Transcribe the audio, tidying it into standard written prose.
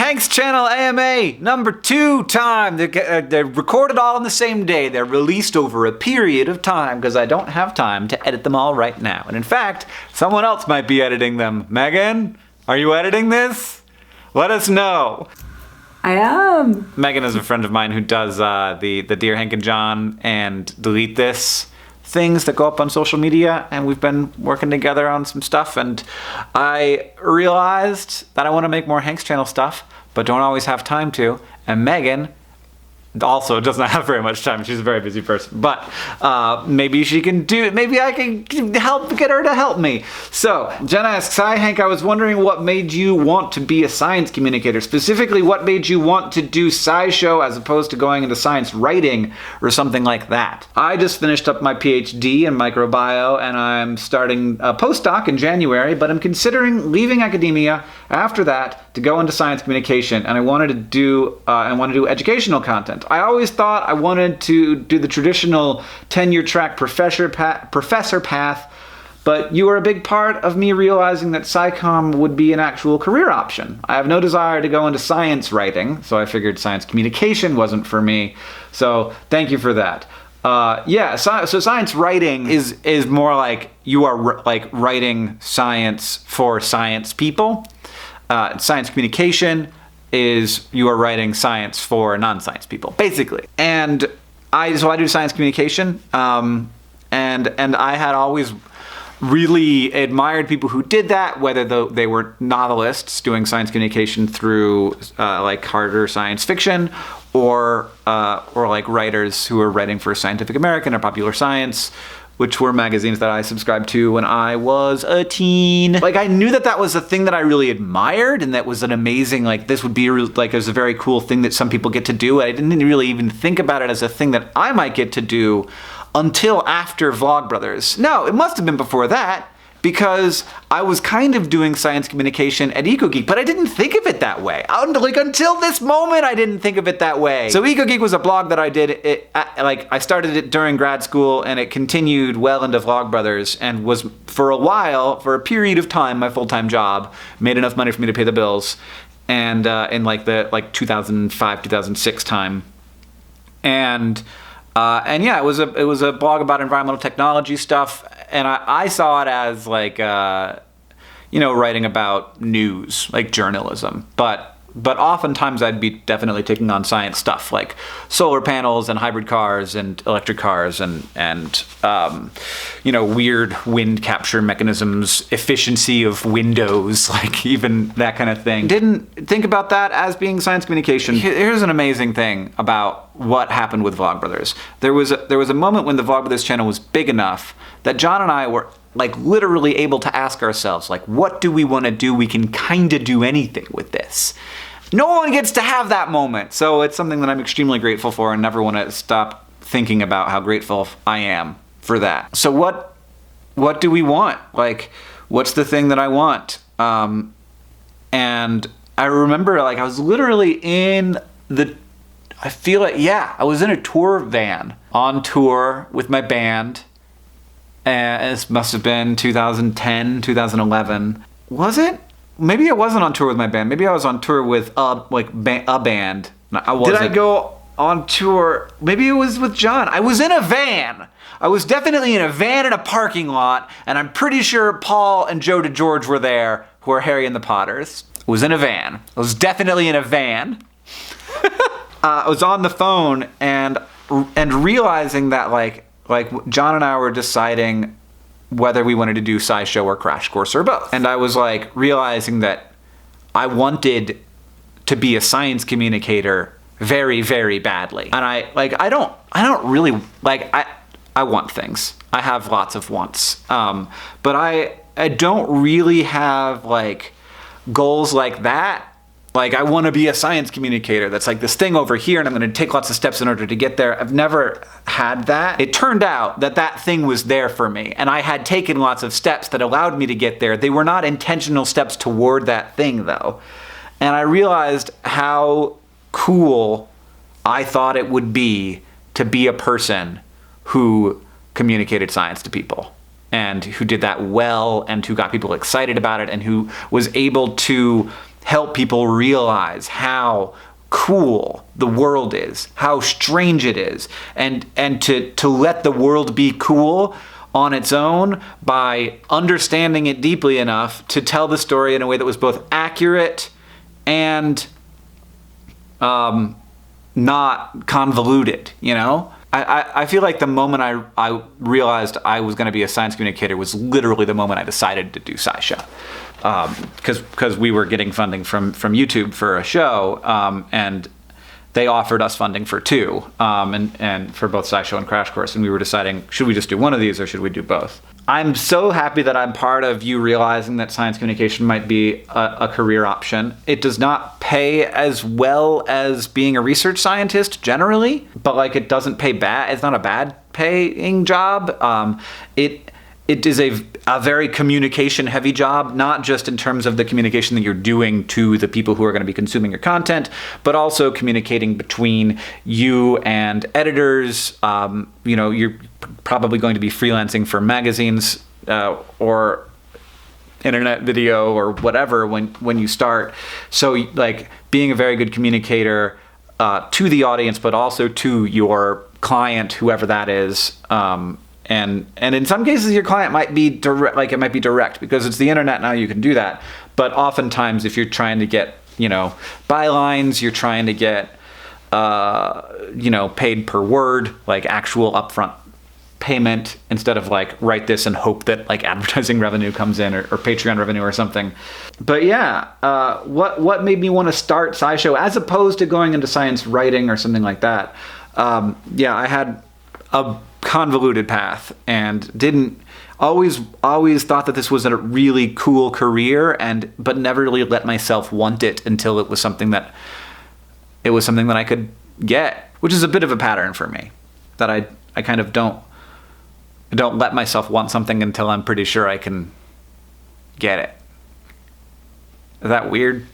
Hank's Channel AMA number 2 time. They're recorded all on the same day. They're released over a period of time because I don't have time to edit them all right now. And in fact, someone else might be editing them. Megan, are you editing this? Let us know. I am. Megan is a friend of mine who does the Dear Hank and John and Delete This things that go up on social media, and we've been working together on some stuff, and I realized that I want to make more Hank's Channel stuff, but don't always have time to, and Megan also doesn't have very much time. She's a very busy person, but maybe she can do it. Maybe I can get her to help me. So Jenna asks, hi Hank, I was wondering what made you want to be a science communicator? Specifically, what made you want to do SciShow as opposed to going into science writing or something like that? I just finished up my PhD in microbiome and I'm starting a postdoc in January, but I'm considering leaving academia after that to go into science communication, and I wanted to do educational content. I always thought I wanted to do the traditional tenure track professor path, but you were a big part of me realizing that SciComm would be an actual career option. I have no desire to go into science writing, so I figured science communication wasn't for me. So thank you for that. So science writing is more like you are like writing science for science people. Science communication is you are writing science for non-science people, basically. And I do science communication, and I had always really admired people who did that, whether they were novelists doing science communication through like harder science fiction, or like writers who were writing for Scientific American or Popular Science, which were magazines that I subscribed to when I was a teen. Like, I knew that was a thing that I really admired, and that was an amazing, like, this would be it was a very cool thing that some people get to do. I didn't really even think about it as a thing that I might get to do until after Vlogbrothers. No, it must have been before that, because I was kind of doing science communication at EcoGeek, but I didn't think of it that way. Until this moment, I didn't think of it that way. So EcoGeek was a blog that I did. I started it during grad school, and it continued well into Vlogbrothers, and was for a period of time, my full-time job. Made enough money for me to pay the bills, and in the 2005, 2006 time, and yeah, it was a blog about environmental technology stuff, and I saw it as like writing about news, like journalism, but oftentimes I'd be definitely taking on science stuff like solar panels and hybrid cars and electric cars and weird wind capture mechanisms, efficiency of windows, like even that kind of thing. Didn't think about that as being science communication. Here's an amazing thing about what happened with Vlogbrothers. There was a moment when the Vlogbrothers channel was big enough that John and I were like literally able to ask ourselves, like, what do we want to do? We can kind of do anything with this. No one gets to have that moment. So it's something that I'm extremely grateful for, and never want to stop thinking about how grateful I am for that. So what do we want? Like, what's the thing that I want? And I remember, like, I was literally I was in a tour van, on tour with my band. And this must have been 2010, 2011. Was it? Maybe I wasn't on tour with my band. Maybe I was on tour with a band. I wasn't. Did I go on tour? Maybe it was with John. I was in a van. I was definitely in a van in a parking lot, and I'm pretty sure Paul and Joe DeGeorge were there, who are Harry and the Potters. I was in a van. I was definitely in a van. I was on the phone and realizing that like John and I were deciding whether we wanted to do SciShow or Crash Course or both. And I was like realizing that I wanted to be a science communicator very, very badly. And I don't really like, I want things. I have lots of wants. But I don't really have like goals like that. Like, I want to be a science communicator. That's like this thing over here, and I'm going to take lots of steps in order to get there. I've never had that. It turned out that thing was there for me, and I had taken lots of steps that allowed me to get there. They were not intentional steps toward that thing, though. And I realized how cool I thought it would be to be a person who communicated science to people, and who did that well, and who got people excited about it, and who was able to help people realize how cool the world is, how strange it is, and to let the world be cool on its own by understanding it deeply enough to tell the story in a way that was both accurate and not convoluted, you know? I feel like the moment I realized I was going to be a science communicator was literally the moment I decided to do SciShow. Because we were getting funding from YouTube for a show, and they offered us funding for two, and for both SciShow and Crash Course, and we were deciding, should we just do one of these or should we do both? I'm so happy that I'm part of you realizing that science communication might be a career option. It does not pay as well as being a research scientist generally, but like it doesn't pay bad. It's not a bad paying job. It is a very communication heavy job, not just in terms of the communication that you're doing to the people who are going to be consuming your content, but also communicating between you and editors. You're probably going to be freelancing for magazines or internet video or whatever when you start. So like being a very good communicator to the audience, but also to your client, whoever that is. And in some cases, your client might be direct, like it might be direct because it's the internet now, you can do that. But oftentimes, if you're trying to get, bylines, you're trying to get, paid per word, like actual upfront payment instead of like write this and hope that like advertising revenue comes in or Patreon revenue or something. But yeah, what made me want to start SciShow as opposed to going into science writing or something like that? I had a convoluted path and didn't always thought that this was a really cool career but never really let myself want it until it was something that I could get, which is a bit of a pattern for me, that I kind of don't let myself want something until I'm pretty sure I can get it. Is that weird?